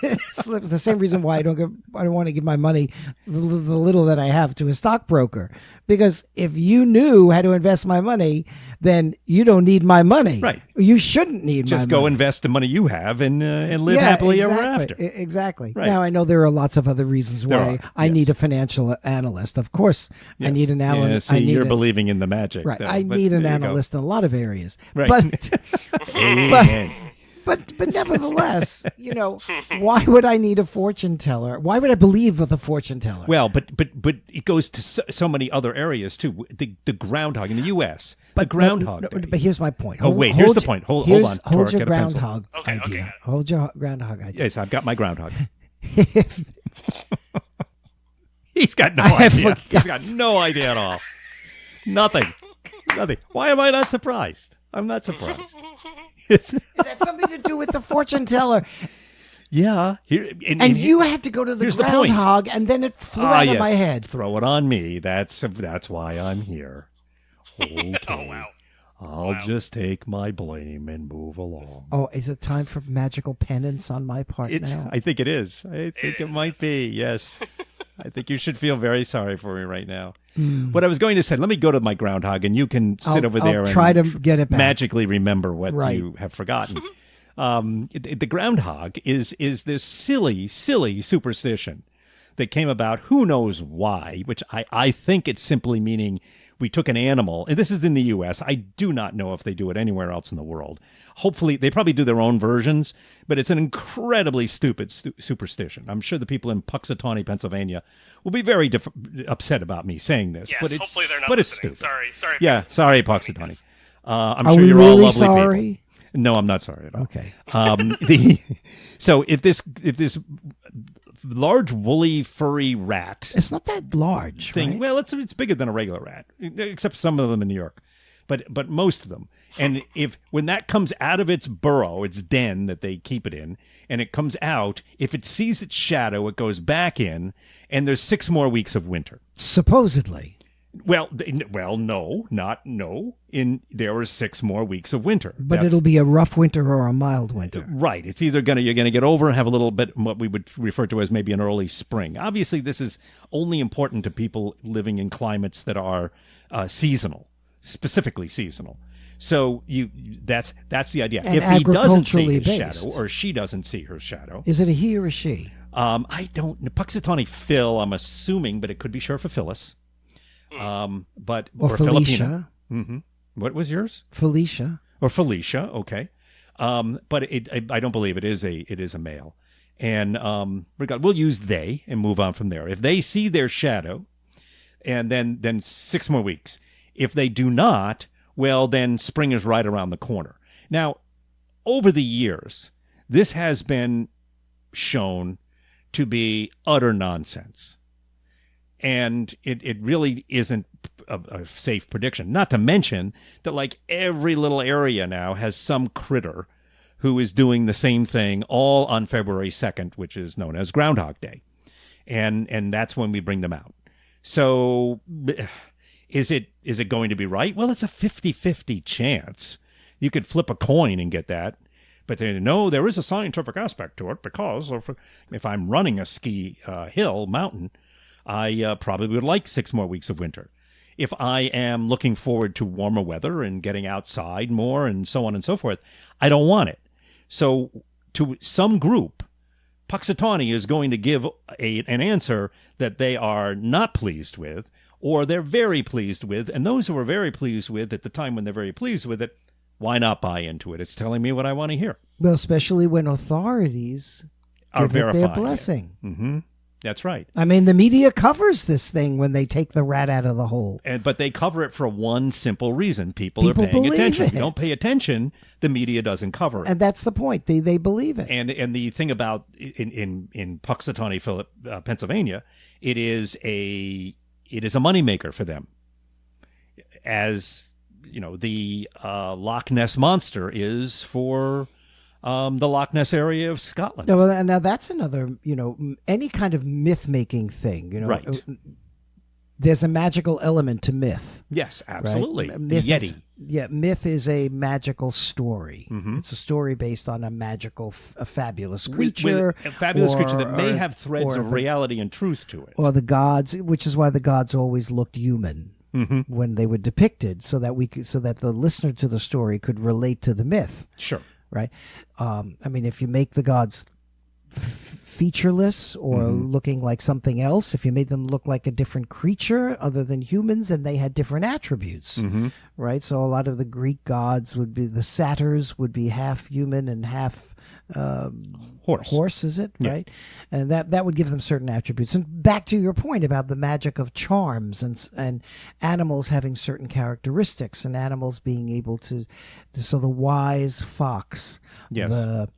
It's the same reason why I don't want to give my money, the little that I have, to a stockbroker. Because if you knew how to invest my money, then you don't need my money. Right. You shouldn't need my money. Just go invest the money you have and live happily ever after. Exactly. Right. Now, I know there are lots of other reasons why I need a financial analyst. Of course, I need an analyst. Yeah, see, you're believing in the magic. Right. Though, I but need an there you go. analyst in a lot of areas. Right. But nevertheless, why would I need a fortune teller? Why would I believe with a fortune teller? Well, but it goes to so many other areas too. The groundhog in the U.S. The groundhog. Day. But here's my point. Here's the point. Hold on. Hold Torek, your get a pencil. groundhog idea. Okay. Hold your groundhog idea. Yes, I've got my groundhog. He's got no idea. He's got no idea at all. Nothing. Why am I not surprised? I'm not surprised. It had something to do with the fortune teller. Yeah. And you had to go to the here's the point. groundhog, and then it flew out of my head. Throw it on me. That's why I'm here. Okay. Oh, wow. I'll just take my blame and move along. Oh, is it time for magical penance on my part now? I think it is. I think it might be. Yes. I think you should feel very sorry for me right now. What I was going to say, let me go to my groundhog, and you can sit over there and try to get it back. magically remember what Right. you have forgotten. The groundhog is this silly superstition that came about, who knows why, which I think it's simply meaning we took an animal, and this is in the U.S. I do not know if they do it anywhere else in the world. Hopefully, they probably do their own versions, but it's an incredibly stupid superstition. I'm sure the people in Puxatawney, Pennsylvania, will be very upset about me saying this. Yes, but it's, hopefully they're not but it's listening. Stupid. Sorry. Yeah, sorry, Puxatawney. I'm Are sure we you're all really lovely sorry? people. No, I'm not sorry at all. Okay. So if this large woolly furry rat It's not that large, thing, right? well, it's bigger than a regular rat, except some of them in New York, but most of them. And when that comes out of its burrow, its den that they keep it in, and it comes out, if it sees its shadow, it goes back in, and there's 6 more weeks of winter. Supposedly. Well, no. There are 6 more weeks of winter. But it'll be a rough winter or a mild winter. Right. It's either you're gonna get over and have a little bit what we would refer to as maybe an early spring. Obviously, this is only important to people living in climates that are seasonal, specifically seasonal. So that's the idea. And if he doesn't see his based. shadow, or she doesn't see her shadow, is it a he or a she? I don't. Puxatawny Phil, I'm assuming, but it could be short for Phyllis. But or Felicia. Mm-hmm. What was yours? Felicia. Or Felicia. Okay. But I don't believe it is a male. And we'll use they and move on from there. If they see their shadow, and then 6 more weeks. If they do not, well, then spring is right around the corner. Now, over the years, this has been shown to be utter nonsense. And it really isn't a safe prediction. Not to mention that like every little area now has some critter who is doing the same thing all on February 2nd, which is known as Groundhog Day. And that's when we bring them out. So is it going to be right? Well, it's a 50-50 chance. You could flip a coin and get that. But no, there is a scientific aspect to it because if I'm running a ski mountain, I probably would like 6 more weeks of winter. If I am looking forward to warmer weather and getting outside more and so on and so forth, I don't want it. So to some group, Puxatawny is going to give an answer that they are not pleased with, or they're very pleased with. And those who are very pleased with at the time when they're very pleased with it, why not buy into it? It's telling me what I want to hear. Well, especially when authorities are give it their verifying blessing. Mm-hmm. That's right. I mean, the media covers this thing when they take the rat out of the hole. But they cover it for one simple reason. People are paying attention. If you don't pay attention, the media doesn't cover it. And that's the point. They believe it. And the thing about in Puxatawny, Pennsylvania, it is a moneymaker for them. As you know, the Loch Ness monster is for the Loch Ness area of Scotland. Now that's another, any kind of myth-making thing, Right. There's a magical element to myth. Yes, absolutely. Right? The Yeti. Myth is a magical story. Mm-hmm. It's a story based on a fabulous creature. A fabulous creature that may have threads of reality and truth to it. Or the gods, which is why the gods always looked human. Mm-hmm. When they were depicted, so that the listener to the story could relate to the myth. Sure. Right. I mean, if you make the gods featureless or looking like something else, if you made them look like a different creature other than humans, and they had different attributes, right? So a lot of the Greek gods would be, the satyrs would be half human and half horse, is it? Yeah. Right? And that would give them certain attributes. And back to your point about the magic of charms and animals having certain characteristics, and animals being able to, so the wise fox, yes. the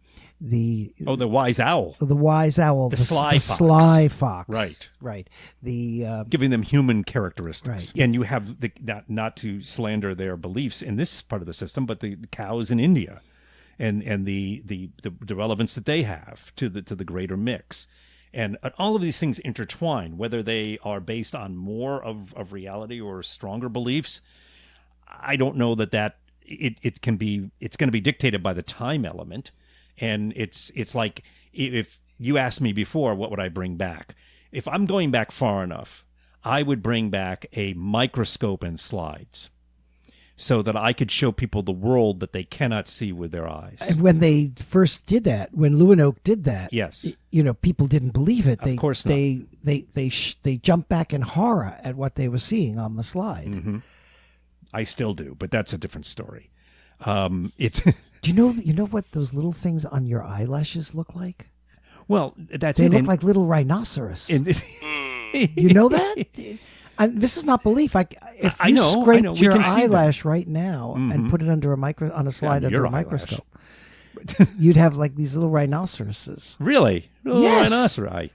wise owl, the sly fox, right. The giving them human characteristics, right. And you have not to slander their beliefs in this part of the system, but the cows in India, and the relevance that they have to the greater mix, and all of these things intertwine, whether they are based on more of reality or stronger beliefs. I don't know that it's going to be dictated by the time element. And it's like, if you asked me before, what would I bring back? If I'm going back far enough, I would bring back a microscope and slides so that I could show people the world that they cannot see with their eyes. And when they first did that, when Lewinoak did that, yes, people didn't believe it. Of course not. They jumped back in horror at what they were seeing on the slide. Mm-hmm. I still do, but that's a different story. It's Do you know what those little things on your eyelashes look like? Well, they look like little rhinoceros. You know that? This is not belief. If you scraped your eyelash right now and put it under on a slide under a microscope, you'd have like these little rhinoceroses. Really? Little yes. rhinoceri.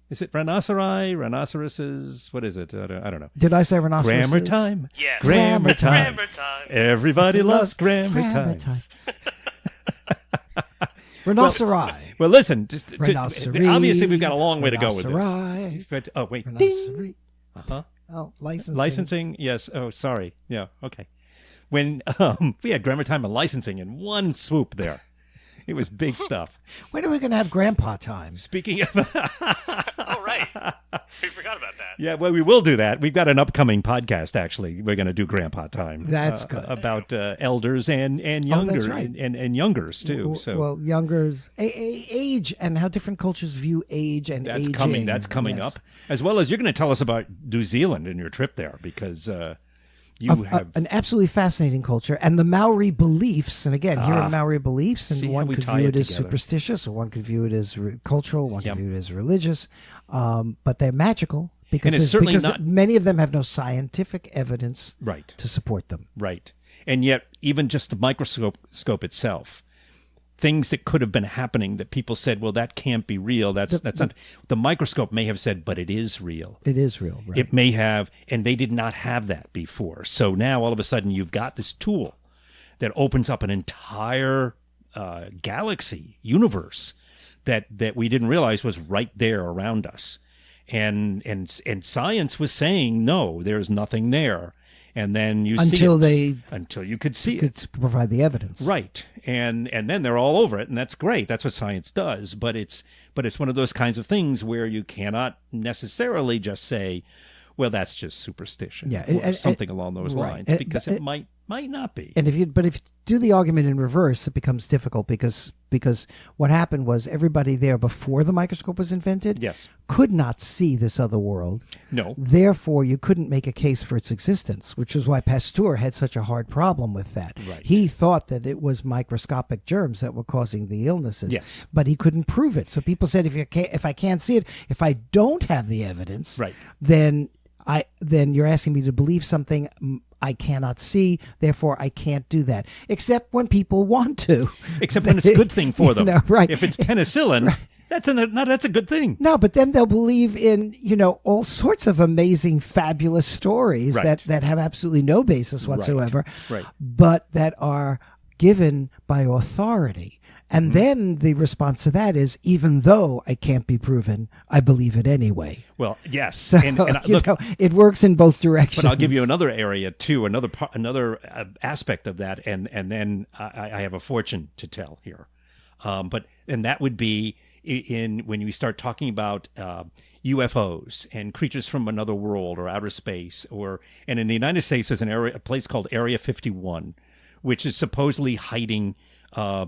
Is it rhinoceri? Rhinoceroses? What is it? I don't know. Did I say rhinoceros? Grammar time. Yes. Grammar time. Grammar time. Everybody loves grammar time. Rhinoceri. Well, listen. Rhinoceri. Obviously, we've got a long way to go with Rhinoceri. this. But, oh, wait. Rhinoceri. Ding. Uh-huh. Oh, licensing. Licensing? Yes. Oh, sorry. Yeah. Okay. When we had grammar time and licensing in one swoop there. It was big stuff. When are we going to have grandpa time? Speaking of... Oh, right. We forgot about that. Yeah, well, we will do that. We've got an upcoming podcast, actually. We're going to do Grandpa Time. That's good. About elders and younger, that's right. and youngers, too. So well, youngers, age, and how different cultures view age and aging. That's coming Yes. up. As well as you're going to tell us about New Zealand and your trip there, because you have... an absolutely fascinating culture, and the Maori beliefs. And again, here are Maori beliefs, and See how one we could tie view it it as together. superstitious, or one could view it as cultural, one Yep. could view it as religious. But they're magical because, And it's certainly because not- many of them have no scientific evidence Right. to support them. Right. And yet, even just the microscope itself, things that could have been happening that people said, well, that can't be real. That's not... The microscope may have said, but it is real. It is real, right? It may have, and they did not have that before. So now all of a sudden you've got this tool that opens up an entire galaxy, universe that we didn't realize was right there around us. And science was saying, no, there's nothing there. And then you see it. Until you could see it. To provide the evidence. Right. And then they're all over it, and that's great. That's what science does. But it's one of those kinds of things where you cannot necessarily just say, well, that's just superstition, or something along those right. lines, because it might not be. And if you do the argument in reverse, it becomes difficult because what happened was everybody there before the microscope was invented Yes. could not see this other world. No. Therefore, you couldn't make a case for its existence, which is why Pasteur had such a hard problem with that. Right. He thought that it was microscopic germs that were causing the illnesses, Yes. but he couldn't prove it. So people said, if I can't see it, if I don't have the evidence, Right. then you're asking me to believe something I cannot see, therefore I can't do that. Except when people want to. Except when it's a good thing for them. Right. If it's penicillin, that's a good thing. No, but then they'll believe in, all sorts of amazing, fabulous stories Right. that have absolutely no basis whatsoever, Right. but that are given by authority. And then the response to that is, even though I can't be proven, I believe it anyway. Well, yes. So, Look, it works in both directions. but I'll give you another area too, another aspect of that, and then I have a fortune to tell here. But that would be when we start talking about UFOs and creatures from another world or outer space, and in the United States there's a place called Area 51, which is supposedly hiding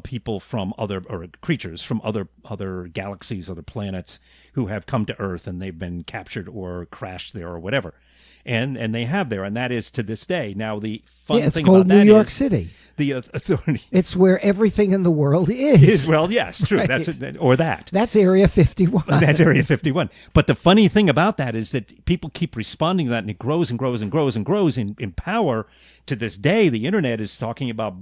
people from or creatures from other galaxies, other planets who have come to Earth and they've been captured or crashed there or whatever. And they have there, and that is to this day. Now, the fun it's thing called about that New York is City. the authority It's where everything in the world is. well, yes, true. Right. That's Area 51. That's Area 51. But the funny thing about that is that people keep responding to that, and it grows and grows and grows and grows in power. To this day, the internet is talking about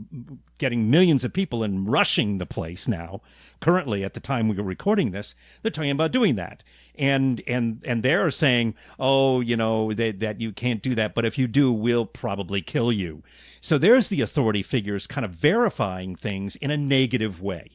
getting millions of people and rushing the place now. Currently, at the time we were recording this, they're talking about doing that. And they're saying, oh, that you can't do that, but if you do, we'll probably kill you. So there's the authority figures kind of verifying things in a negative way.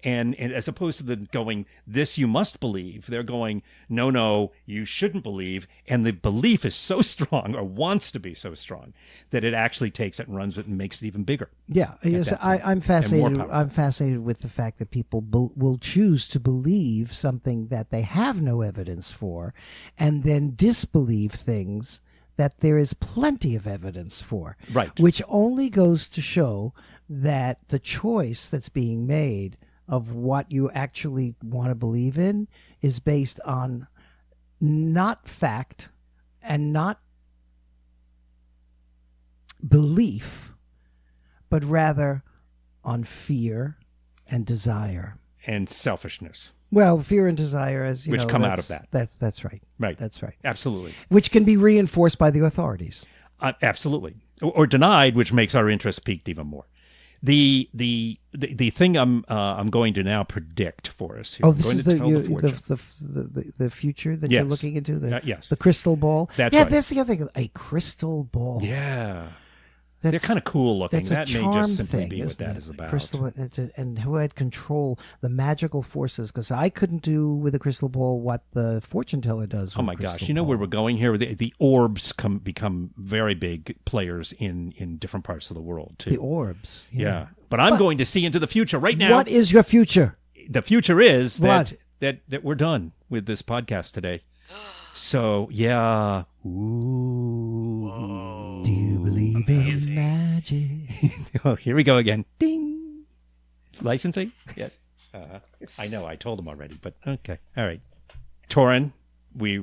And as opposed to them going, this you must believe, they're going, no, you shouldn't believe. And the belief is so strong, or wants to be so strong, that it actually takes it and runs with it and makes it even bigger. Yeah, yes, I'm fascinated. I'm fascinated with the fact that people will choose to believe something that they have no evidence for, and then disbelieve things that there is plenty of evidence for. Right. Which only goes to show that the choice that's being made of what you actually want to believe in is based on not fact and not belief, but rather on fear and desire. And selfishness. Well, fear and desire, as you Which know, come out of that. That's right. Right. That's right. Absolutely. Which can be reinforced by the authorities. Absolutely. Or denied, which makes our interest piqued even more. The thing I'm going to now predict for us here. Oh, I'm this going is to the, tell you, fortune. the future that Yes. you're looking into. Yes. The crystal ball. That's yeah, right. that's the other thing. A crystal ball. Yeah. That's, They're kind of cool looking. That's That a may charm just simply thing, be what isn't that it? is about. Crystal, and who had control the magical forces? Because I couldn't do with a crystal ball what the fortune teller does. With Oh my a gosh! crystal You know ball. where we're going here? The orbs become very big players in different parts of the world too. The orbs. Yeah. But I'm going to see into the future right now. What is your future? The future is What? that we're done with this podcast today. So yeah. Ooh. Do you believe amazing. in magic? Oh, here we go again. Ding. Licensing? Yes. I know. I told him already, but okay. All right. Torin,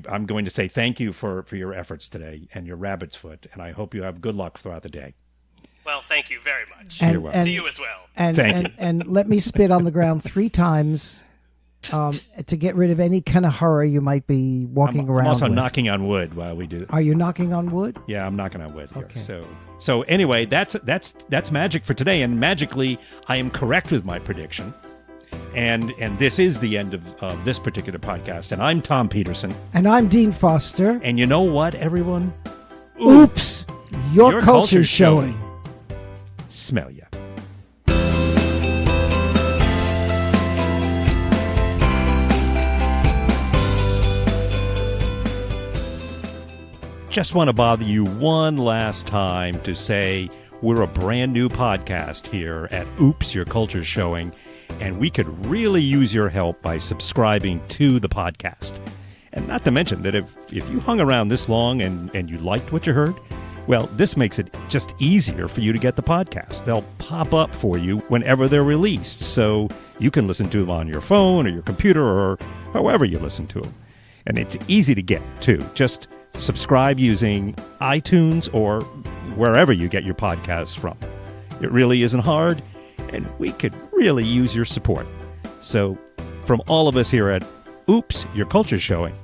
I'm going to say thank you for your efforts today and your rabbit's foot, and I hope you have good luck throughout the day. Well, thank you very much. You're welcome. To you as well. And, Thank and, you. and let me spit on the ground 3 times to get rid of any kind of horror you might be walking around I'm also with. knocking on wood while we do. Are you knocking on wood? Yeah, I'm knocking on wood here. Okay. So anyway, that's magic for today, and magically, I am correct with my prediction. And this is the end of this particular podcast. And I'm Tom Peterson. And I'm Dean Foster. And you know what, everyone? Oops! Your culture's culture's showing. Smell ya. Just want to bother you one last time to say we're a brand new podcast here at Oops, Your Culture's Showing, and we could really use your help by subscribing to the podcast. And not to mention that if you hung around this long and you liked what you heard, well, this makes it just easier for you to get the podcast. They'll pop up for you whenever they're released, so you can listen to them on your phone or your computer or however you listen to them. And it's easy to get, too. Just subscribe using iTunes or wherever you get your podcasts from. It really isn't hard, and we could really use your support. So, from all of us here at Oops, Your Culture's Showing,